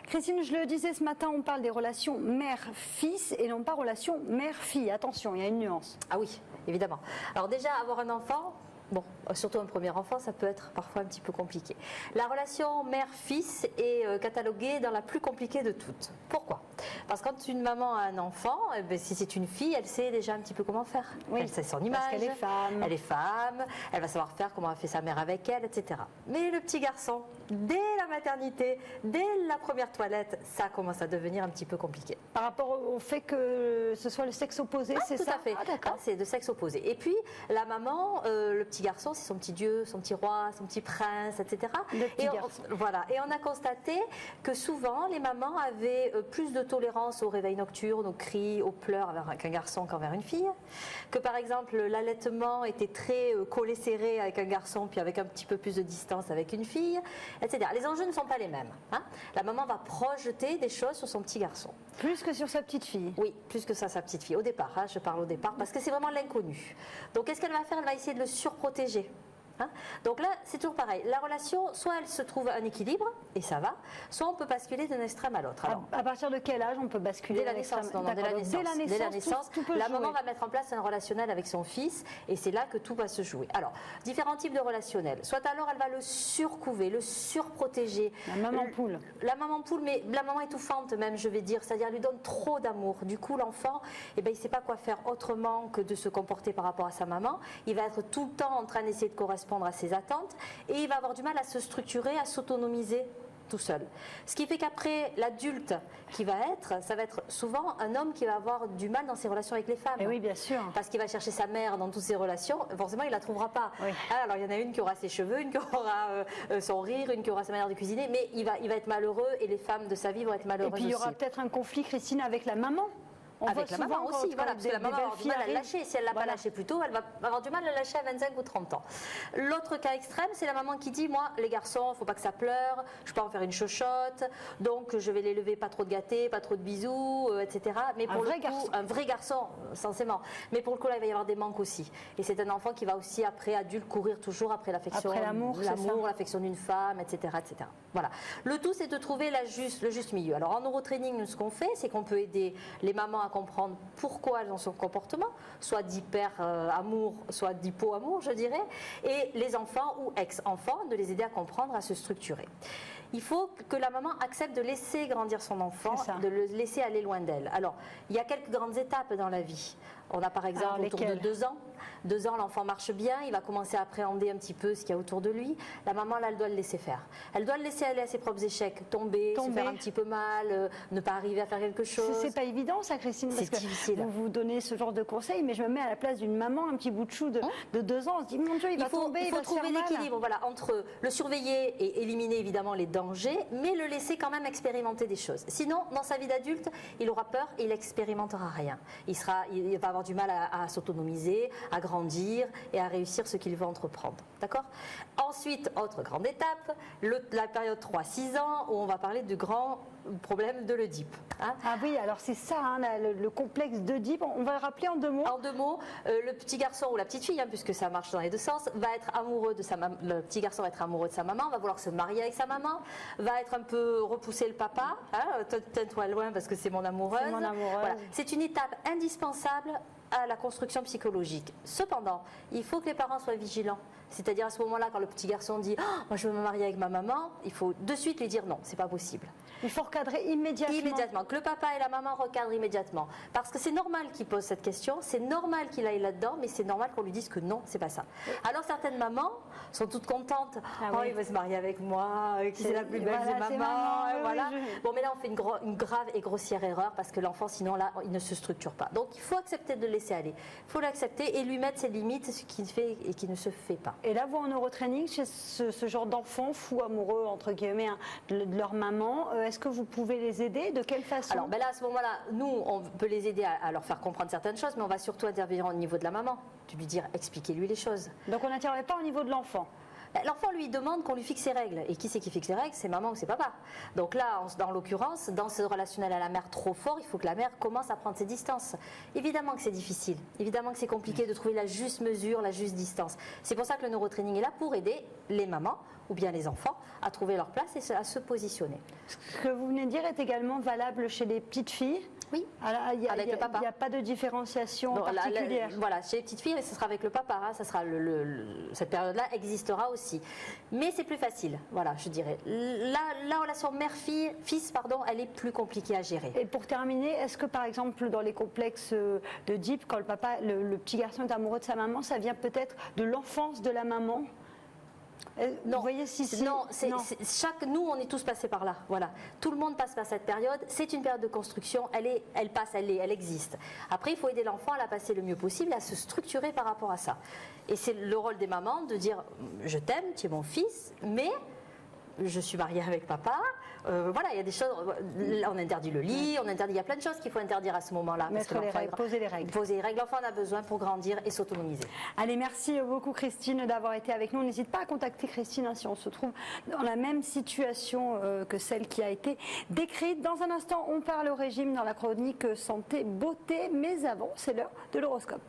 Christine, je le disais ce matin, on parle des relations mère-fils et non pas relations mère-fille. Attention, il y a une nuance. Ah oui, évidemment. Alors déjà, avoir un enfant, bon, surtout un premier enfant, ça peut être parfois un petit peu compliqué. La relation mère-fils est cataloguée dans la plus compliquée de toutes. Pourquoi? Parce que quand une maman a un enfant, eh bien, si c'est une fille, elle sait déjà un petit peu comment faire. Oui, elle sait son image, parce qu'elle est femme. Elle est femme, elle va savoir faire comment a fait sa mère avec elle, etc. Mais le petit garçon, dès la maternité, dès la première toilette, ça commence à devenir un petit peu compliqué. Par rapport au fait que ce soit le sexe opposé, c'est ça? Tout à fait. C'est de sexe opposé. Et puis, la maman, le petit garçon, c'est son petit dieu, son petit roi, son petit prince, etc. Le petit garçon. Voilà. Et on a constaté que souvent, les mamans avaient plus de tolérance au réveil nocturne, aux cris, aux pleurs avec un garçon qu'envers une fille. Que par exemple, l'allaitement était très collé serré avec un garçon, puis avec un petit peu plus de distance avec une fille, etc. Les enjeux ne sont pas les mêmes. Hein. La maman va projeter des choses sur son petit garçon. Plus que sur sa petite fille. Oui, plus que ça, sa petite fille. Au départ, hein, je parle au départ, parce que c'est vraiment l'inconnu. Donc, qu'est-ce qu'elle va faire? Elle va essayer de le surprotéger. Hein. Donc là, c'est toujours pareil. La relation, soit elle se trouve un équilibre, et ça va, soit on peut basculer d'un extrême à l'autre. À partir de quel âge on peut basculer? Dès la naissance. Non, dès la naissance. Dès la naissance, tout peut la jouer. maman va mettre en place un relationnel avec son fils, et c'est là que tout va se jouer. Alors, différents types de relationnels. Soit alors elle va le surcouver, le surprotéger. La maman poule. La maman poule, mais la maman étouffante même, je vais dire. C'est-à-dire, elle lui donne trop d'amour. Du coup, l'enfant, eh ben, il ne sait pas quoi faire autrement que de se comporter par rapport à sa maman. Il va être tout le temps en train d'essayer de correspondre à ses attentes. Et il va avoir du mal à se structurer, à s'autonomiser tout seul. Ce qui fait qu'après, l'adulte qui va être, ça va être souvent un homme qui va avoir du mal dans ses relations avec les femmes. Et oui, bien sûr. Parce qu'il va chercher sa mère dans toutes ses relations, forcément il ne la trouvera pas. Oui. Alors il y en a une qui aura ses cheveux, une qui aura son rire, une qui aura sa manière de cuisiner, mais il va être malheureux et les femmes de sa vie vont être malheureuses aussi. Et puis il y aura peut-être un conflit, Christine, avec la maman. Avec la maman aussi, voilà, parce que la maman va avoir du mal à le lâcher. Si elle ne l'a pas lâché plus tôt, elle va avoir du mal à le lâcher à 25 ou 30 ans. L'autre cas extrême, c'est la maman qui dit, moi, les garçons, il ne faut pas que ça pleure, je peux en faire une chochotte, donc je vais les lever, pas trop de gâtés, pas trop de bisous, etc. Mais pour un vrai garçon, censément. Mais pour le coup, là, il va y avoir des manques aussi. Et c'est un enfant qui va aussi, après adulte, courir toujours après l'affection, l'affection d'une femme, etc., etc. Voilà. Le tout, c'est de trouver le juste milieu. Alors en neurotraining, nous, ce qu'on fait, c'est qu'on peut aider les mamans à comprendre pourquoi elles ont ce comportement, soit d'hyper-amour, soit d'hypo-amour, je dirais, et les enfants ou ex-enfants, de les aider à comprendre, à se structurer. Il faut que la maman accepte de laisser grandir son enfant, de le laisser aller loin d'elle. Alors, il y a quelques grandes étapes dans la vie. On a par exemple autour de 2 ans. 2 ans, l'enfant marche bien, il va commencer à appréhender un petit peu ce qu'il y a autour de lui. La maman, là, elle doit le laisser faire. Elle doit le laisser aller à ses propres échecs, tomber, se faire un petit peu mal, ne pas arriver à faire quelque chose. C'est pas évident ça, Christine, parce c'est difficile. Vous vous donnez ce genre de conseils, mais je me mets à la place d'une maman, un petit bout de chou de 2 ans, on se dit, mon Dieu, il va tomber, il va se faire mal. Il faut trouver l'équilibre, voilà, entre le surveiller et éliminer évidemment les dangers, mais le laisser quand même expérimenter des choses. Sinon, dans sa vie d'adulte, il aura peur et il n'expérimentera rien. Il va avoir du mal à s'autonomiser, à grandir et à réussir ce qu'il veut entreprendre. D'accord? Ensuite, autre grande étape, la période 3-6 ans, où on va parler du grand problème de l'Oedipe. Hein? Ah oui, alors c'est ça, hein, le complexe d'Oedipe. On va le rappeler en 2 mots. En 2 mots, le petit garçon ou la petite fille, hein, puisque ça marche dans les 2 sens, va être amoureux de sa maman. Le petit garçon va être amoureux de sa maman, va vouloir se marier avec sa maman, va être un peu repousser le papa. Hein, tiens-toi loin parce que c'est mon amoureuse. C'est mon amoureuse. Voilà. C'est une étape indispensable à la construction psychologique. Cependant, il faut que les parents soient vigilants. C'est-à-dire à ce moment-là, quand le petit garçon dit « moi je veux me marier avec ma maman », il faut de suite lui dire non, c'est pas possible. Il faut recadrer immédiatement. Immédiatement, que le papa et la maman recadrent immédiatement. Parce que c'est normal qu'il pose cette question, c'est normal qu'il aille là-dedans, mais c'est normal qu'on lui dise que non, c'est pas ça. Alors certaines mamans sont toutes contentes. Oh, il veut se marier avec moi, qui c'est la plus belle, c'est maman. Voilà. Bon, mais là on fait une grave et grossière erreur parce que l'enfant, sinon là, il ne se structure pas. Donc il faut accepter de le laisser aller. Il faut l'accepter et lui mettre ses limites, ce qu'il fait et qui ne se fait pas. Et là, vous, en neurotraining, chez ce genre d'enfants fous amoureux, entre guillemets, hein, de leur maman, est-ce que vous pouvez les aider? De quelle façon? Alors, ben là, à ce moment-là, nous, on peut les aider à leur faire comprendre certaines choses, mais on va surtout intervenir au niveau de la maman. De lui dire, expliquez-lui les choses. Donc, on n'intervient pas au niveau de l'enfant? L'enfant lui demande qu'on lui fixe ses règles. Et qui c'est qui fixe les règles? C'est maman ou c'est papa. Donc là, dans l'occurrence, dans ce relationnel à la mère trop fort, il faut que la mère commence à prendre ses distances. Évidemment que c'est difficile. Évidemment que c'est compliqué de trouver la juste mesure, la juste distance. C'est pour ça que le neurotraining est là pour aider les mamans ou bien les enfants, à trouver leur place et à se positionner. Ce que vous venez de dire est également valable chez les petites filles. Oui, avec le papa. Il n'y a pas de différenciation particulière. Voilà, chez les petites filles, ce sera avec le papa. Hein, ça sera cette période-là existera aussi. Mais c'est plus facile, voilà, je dirais. La relation mère-fils, elle est plus compliquée à gérer. Et pour terminer, est-ce que par exemple dans les complexes d'Oedipe, quand le petit garçon est amoureux de sa maman, ça vient peut-être de l'enfance de la maman? Non, vous voyez, nous on est tous passés par là. Voilà, tout le monde passe par cette période. C'est une période de construction. Elle existe. Après, il faut aider l'enfant à la passer le mieux possible, à se structurer par rapport à ça. Et c'est le rôle des mamans de dire je t'aime, tu es mon fils, mais je suis mariée avec papa. Voilà, il y a des choses. On interdit le lit, il y a plein de choses qu'il faut interdire à ce moment-là. Poser les règles. Poser les règles. L'enfant en a besoin pour grandir et s'autonomiser. Allez, merci beaucoup Christine d'avoir été avec nous. N'hésite pas à contacter Christine si on se trouve dans la même situation que celle qui a été décrite. Dans un instant, on parle au régime dans la chronique santé beauté, mais avant, c'est l'heure de l'horoscope.